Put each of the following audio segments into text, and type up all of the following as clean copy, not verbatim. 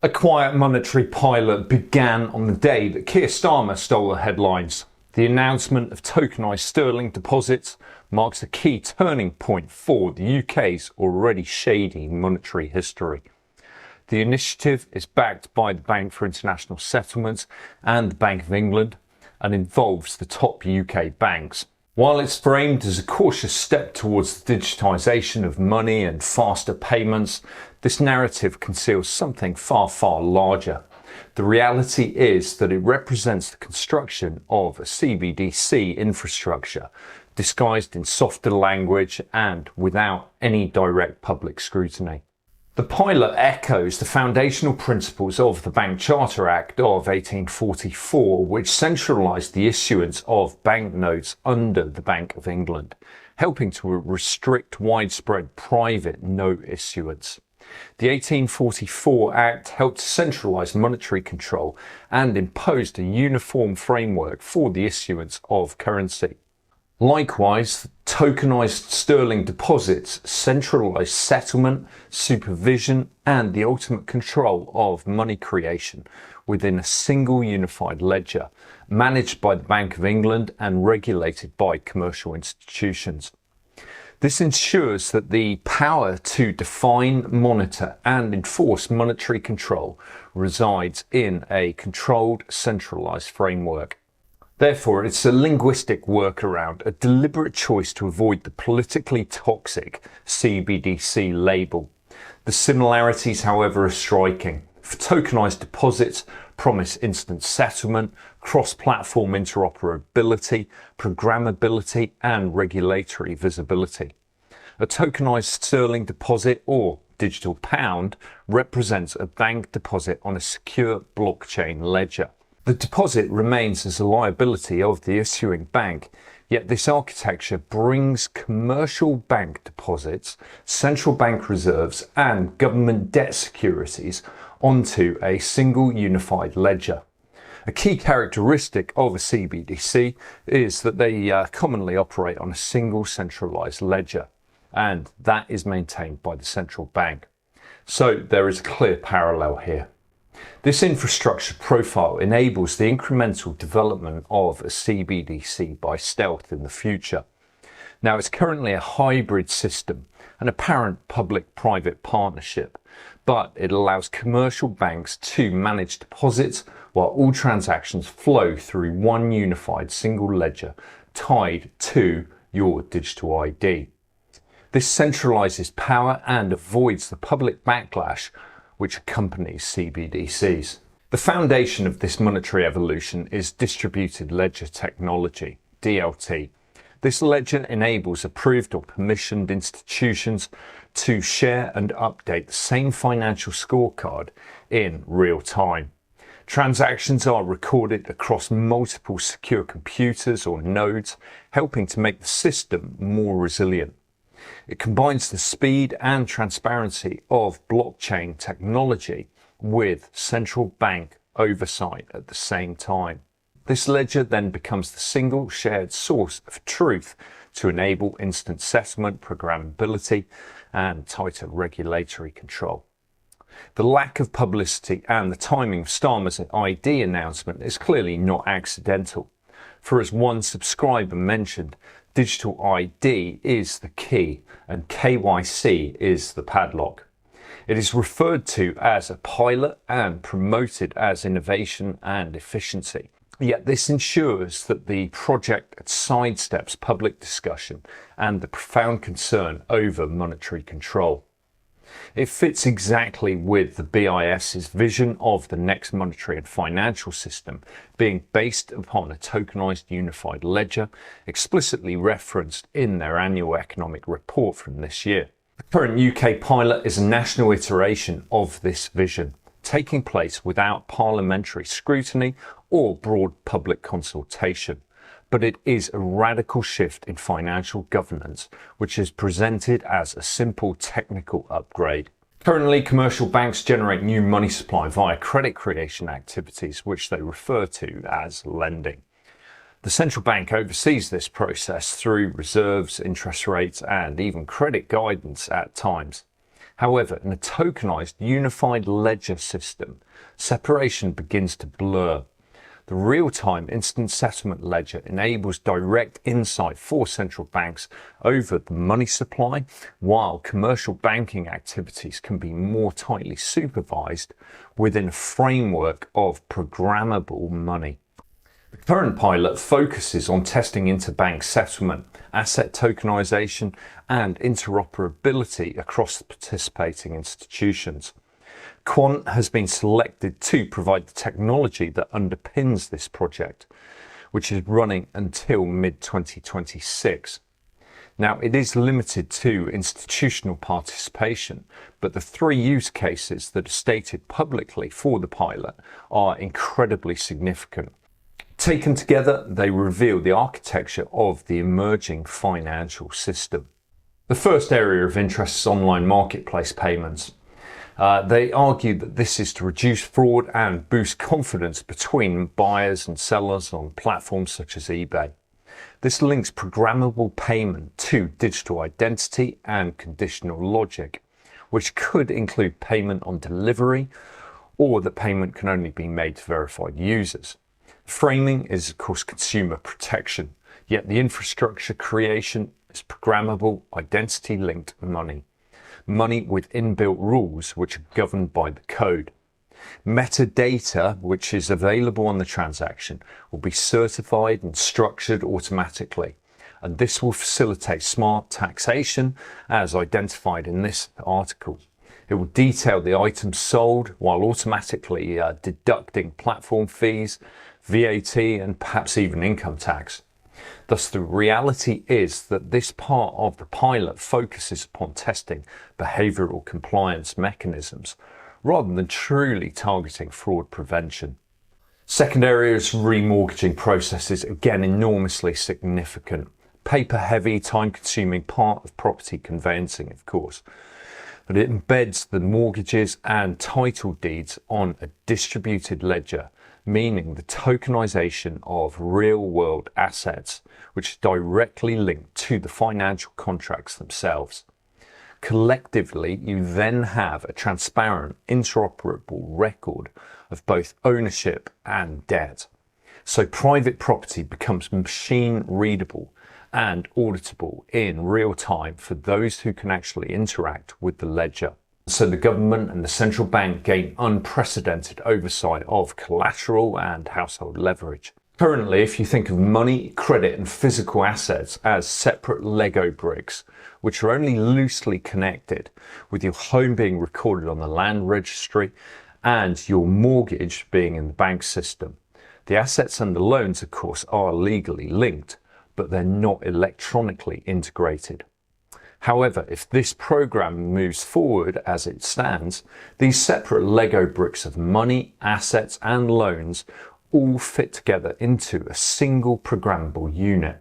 A quiet monetary pilot began on the day that Keir Starmer stole the headlines. The announcement of tokenized sterling deposits marks a key turning point for the UK's already shady monetary history. The initiative is backed by the Bank for International Settlements and the Bank of England and involves the top UK banks. While it's framed as a cautious step towards the digitisation of money and faster payments, this narrative conceals something far, far larger. The reality is that it represents the construction of a CBDC infrastructure, disguised in softer language and without any direct public scrutiny. The pilot echoes the foundational principles of the Bank Charter Act of 1844, which centralised the issuance of banknotes under the Bank of England, helping to restrict widespread private note issuance. The 1844 Act helped centralise monetary control and imposed a uniform framework for the issuance of currency. Likewise, tokenized sterling deposits centralised settlement, supervision and the ultimate control of money creation within a single unified ledger, managed by the Bank of England and regulated by commercial institutions. This ensures that the power to define, monitor and enforce monetary control resides in a controlled, centralised framework. Therefore, it's a linguistic workaround, a deliberate choice to avoid the politically toxic CBDC label. The similarities, however, are striking. For tokenized deposits, promise instant settlement, cross-platform interoperability, programmability, and regulatory visibility. A tokenized sterling deposit, or digital pound, represents a bank deposit on a secure blockchain ledger. The deposit remains as a liability of the issuing bank, yet this architecture brings commercial bank deposits, central bank reserves and government debt securities onto a single unified ledger. A key characteristic of a CBDC is that they commonly operate on a single centralised ledger, and that is maintained by the central bank. So there is a clear parallel here. This infrastructure profile enables the incremental development of a CBDC by stealth in the future. Now, it's currently a hybrid system, an apparent public-private partnership, but it allows commercial banks to manage deposits while all transactions flow through one unified single ledger tied to your digital ID. This centralises power and avoids the public backlash which accompanies CBDCs. The foundation of this monetary evolution is distributed ledger technology, DLT. This ledger enables approved or permissioned institutions to share and update the same financial scorecard in real time. Transactions are recorded across multiple secure computers or nodes, helping to make the system more resilient. It combines the speed and transparency of blockchain technology with central bank oversight at the same time. This ledger then becomes the single shared source of truth to enable instant settlement, programmability, and tighter regulatory control. The lack of publicity and the timing of Starmer's ID announcement is clearly not accidental. For as one subscriber mentioned, digital ID is the key and KYC is the padlock. It is referred to as a pilot and promoted as innovation and efficiency. Yet this ensures that the project sidesteps public discussion and the profound concern over monetary control. It fits exactly with the BIS's vision of the next monetary and financial system being based upon a tokenized unified ledger, explicitly referenced in their annual economic report from this year. The current UK pilot is a national iteration of this vision, taking place without parliamentary scrutiny or broad public consultation. But it is a radical shift in financial governance, which is presented as a simple technical upgrade. Currently, commercial banks generate new money supply via credit creation activities, which they refer to as lending. The central bank oversees this process through reserves, interest rates, and even credit guidance at times. However, in a tokenized unified ledger system, separation begins to blur. The real-time instant settlement ledger enables direct insight for central banks over the money supply, while commercial banking activities can be more tightly supervised within a framework of programmable money. The current pilot focuses on testing interbank settlement, asset tokenization, and interoperability across the participating institutions. Quant has been selected to provide the technology that underpins this project, which is running until mid-2026. Now, it is limited to institutional participation, but the 3 use cases that are stated publicly for the pilot are incredibly significant. Taken together, they reveal the architecture of the emerging financial system. The first area of interest is online marketplace payments. They argue that this is to reduce fraud and boost confidence between buyers and sellers on platforms such as eBay. This links programmable payment to digital identity and conditional logic, which could include payment on delivery, or that payment can only be made to verified users. Framing is, of course, consumer protection, yet the infrastructure creation is programmable, identity-linked money. Money with inbuilt rules which are governed by the code. Metadata, which is available on the transaction, will be certified and structured automatically, and this will facilitate smart taxation as identified in this article. It will detail the items sold while automatically deducting platform fees, VAT, and perhaps even income tax. Thus, the reality is that this part of the pilot focuses upon testing behavioural compliance mechanisms rather than truly targeting fraud prevention. Second area is remortgaging processes, again enormously significant. Paper-heavy, time-consuming part of property conveyancing, of course, but it embeds the mortgages and title deeds on a distributed ledger, meaning the tokenization of real-world assets, which is directly linked to the financial contracts themselves. Collectively, you then have a transparent, interoperable record of both ownership and debt. So private property becomes machine-readable and auditable in real time for those who can actually interact with the ledger. So the government and the central bank gain unprecedented oversight of collateral and household leverage. Currently, if you think of money, credit and physical assets as separate Lego bricks, which are only loosely connected, with your home being recorded on the land registry and your mortgage being in the bank system. The assets and the loans, of course, are legally linked, but they're not electronically integrated. However, if this program moves forward as it stands, these separate Lego bricks of money, assets and loans all fit together into a single programmable unit.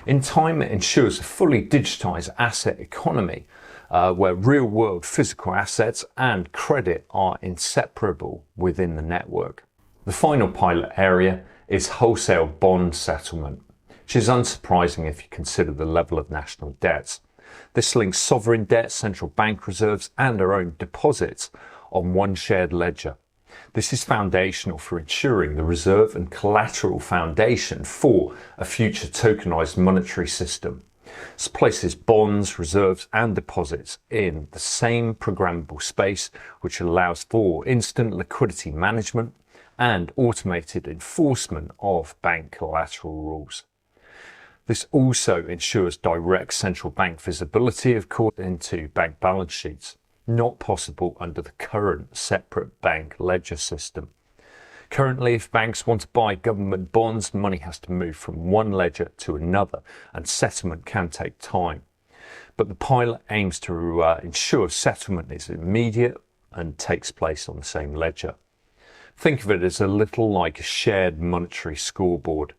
In time, it ensures a fully digitized asset economy where real-world physical assets and credit are inseparable within the network. The final pilot area is wholesale bond settlement, which is unsurprising if you consider the level of national debts. This links sovereign debt, central bank reserves and our own deposits on one shared ledger. This is foundational for ensuring the reserve and collateral foundation for a future tokenized monetary system. This places bonds, reserves and deposits in the same programmable space, which allows for instant liquidity management and automated enforcement of bank collateral rules. This also ensures direct central bank visibility, of course, into bank balance sheets, not possible under the current separate bank ledger system. Currently, if banks want to buy government bonds, money has to move from one ledger to another, and settlement can take time. But the pilot aims to ensure settlement is immediate and takes place on the same ledger. Think of it as a little like a shared monetary scoreboard.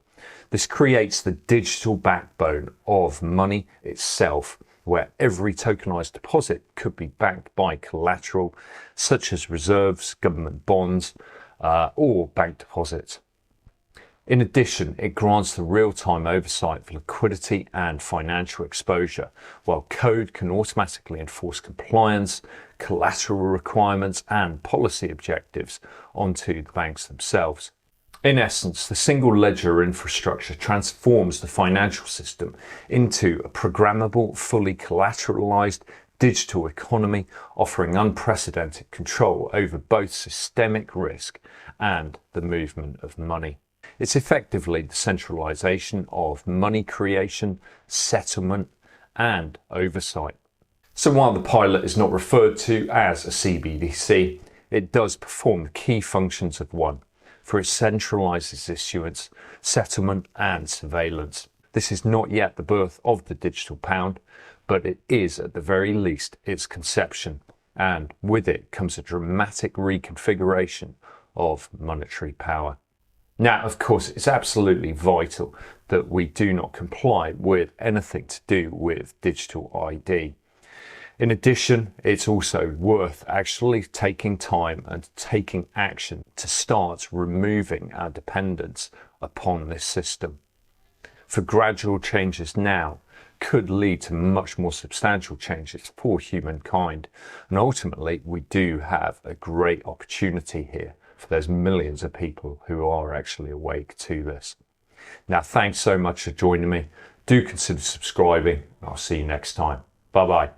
This creates the digital backbone of money itself, where every tokenized deposit could be backed by collateral such as reserves, government bonds, or bank deposits. In addition, it grants the real-time oversight of liquidity and financial exposure, while code can automatically enforce compliance, collateral requirements and policy objectives onto the banks themselves. In essence, the single ledger infrastructure transforms the financial system into a programmable, fully collateralized digital economy, offering unprecedented control over both systemic risk and the movement of money. It's effectively the centralization of money creation, settlement, and oversight. So while the pilot is not referred to as a CBDC, it does perform the key functions of one, for it centralizes issuance, settlement, and surveillance. This is not yet the birth of the digital pound, but it is at the very least its conception, and with it comes a dramatic reconfiguration of monetary power. Now, of course, it's absolutely vital that we do not comply with anything to do with digital ID. In addition, it's also worth actually taking time and taking action to start removing our dependence upon this system. For gradual changes now could lead to much more substantial changes for humankind. And ultimately, we do have a great opportunity here for those millions of people who are actually awake to this. Now, thanks so much for joining me. Do consider subscribing. I'll see you next time. Bye-bye.